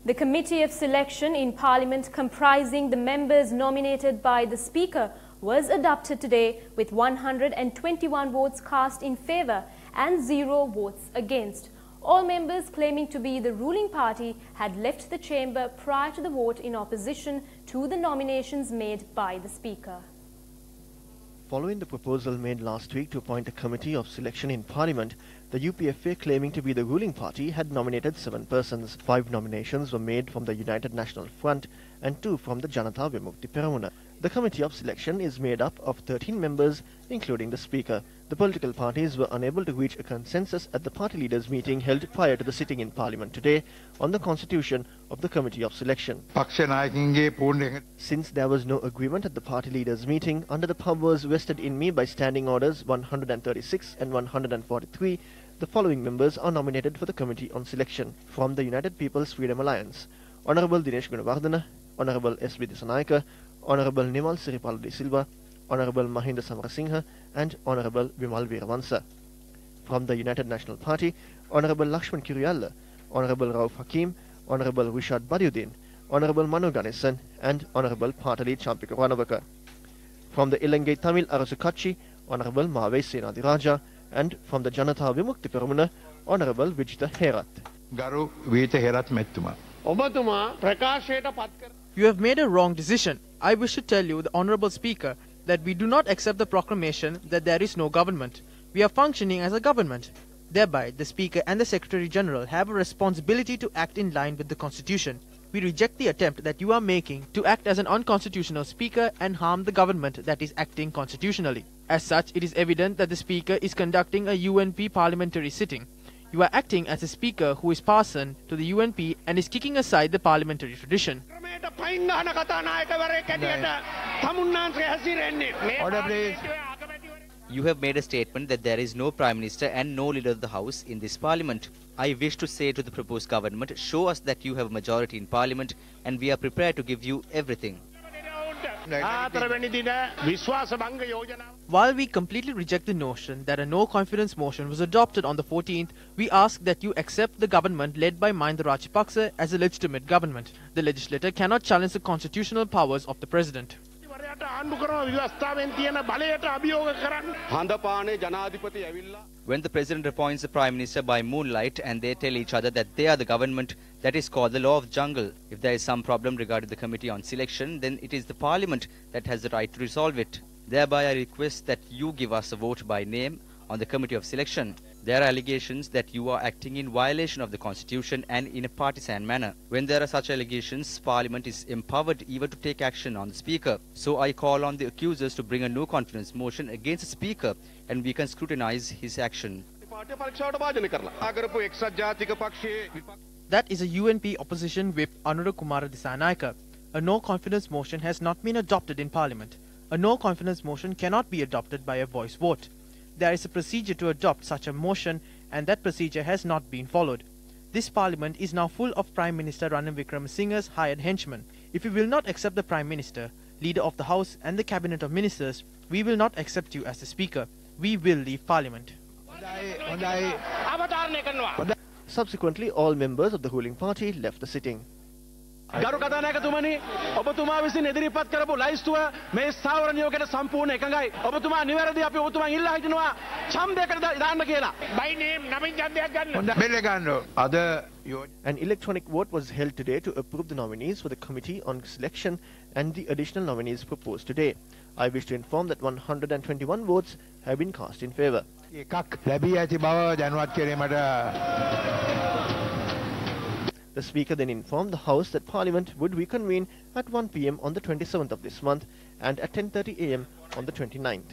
The Committee of Selection in Parliament comprising the members nominated by the Speaker was adopted today with 121 votes cast in favour and 0 votes against. All members claiming to be the ruling party had left the chamber prior to the vote in opposition to the nominations made by the Speaker. Following the proposal made last week to appoint a committee of selection in Parliament, the UPFA, claiming to be the ruling party, had nominated 7 persons. 5 nominations were made from the United National Front and 2 from the Janata Vimukti Peramuna. The committee of selection is made up of 13 members, including the Speaker. The political parties were unable to reach a consensus at the party leaders' meeting held prior to the sitting in Parliament today on the constitution of the committee of selection. Since there was no agreement at the party leaders' meeting, under the powers vested in me by Standing Orders 136 and 143, the following members are nominated for the Committee on Selection. From the United People's Freedom Alliance: Honourable Dinesh Gunawardena, Honourable S.B. Dissanayake, Honourable Nimal Siripala de Silva, Honourable Mahinda Samarasinghe and Honourable Vimal Veeravansa. From the United National Party: Honourable Lakshman Kiriella, Honourable Rauf Hakim, Honourable Rishad Badiuddin, Honourable Manu Ganesan and Honourable Patali Champika Ranavaka. From the Ilangai Tamil Arasu Katchi: Honourable Mave Senadiraja, and from the Janata Vimukti Peramuna, Honourable Vijita Herath. Karu Vijita Herath Mettuma. You have made a wrong decision. I wish to tell you, the Honourable Speaker, that we do not accept the proclamation that there is no government. We are functioning as a government. Thereby, the Speaker and the Secretary General have a responsibility to act in line with the Constitution. We reject the attempt that you are making to act as an unconstitutional Speaker and harm the government that is acting constitutionally. As such, it is evident that the Speaker is conducting a UNP parliamentary sitting. You are acting as a Speaker who is partisan to the UNP and is kicking aside the parliamentary tradition. Order, please. You have made a statement that there is no Prime Minister and no Leader of the House in this Parliament. I wish to say to the proposed government, show us that you have a majority in Parliament and we are prepared to give you everything. While we completely reject the notion that a no-confidence motion was adopted on the 14th, we ask that you accept the government led by Mahinda Rajapaksa as a legitimate government. The legislator cannot challenge the constitutional powers of the President. When the President appoints the Prime Minister by moonlight and they tell each other that they are the government, that is called the law of jungle. If there is some problem regarding the Committee on Selection, then it is the Parliament that has the right to resolve it. Thereby I request that you give us a vote by name on the Committee of Selection. There are allegations that you are acting in violation of the Constitution and in a partisan manner. When there are such allegations, Parliament is empowered even to take action on the Speaker. So I call on the accusers to bring a no-confidence motion against the Speaker and we can scrutinize his action. That is a UNP opposition whip, Anura Kumara Dissanayake. A no-confidence motion has not been adopted in Parliament. A no-confidence motion cannot be adopted by a voice vote. There is a procedure to adopt such a motion and that procedure has not been followed. This Parliament is now full of Prime Minister Ranil Wickremesinghe's hired henchmen. If you will not accept the Prime Minister, Leader of the House and the Cabinet of Ministers, we will not accept you as the Speaker. We will leave Parliament. Subsequently, all members of the ruling party left the sitting. ගරු කතානායකතුමනි ඔබතුමා විසින් ඉදිරිපත් කරපු ලයිස්තුව මේ ස්ථාවර නියෝගයට සම්පූර්ණ එකඟයි ඔබතුමා නිවැරදි අපි ඔබතුමා ඉල්ලා හිටිනවා ඡන්දයකට දාන්න කියලා by name නමින් ඡන්දයක් ගන්න. An electronic vote was held today to approve the nominees for the Committee on Selection and the additional nominees proposed today. I wish to inform that 121 votes have been cast in favour. එකක් ලැබී ඇති බව දැනුවත් කිරීමට. The Speaker then informed the House that Parliament would reconvene at 1 p.m. on the 27th of this month and at 10:30 a.m. on the 29th.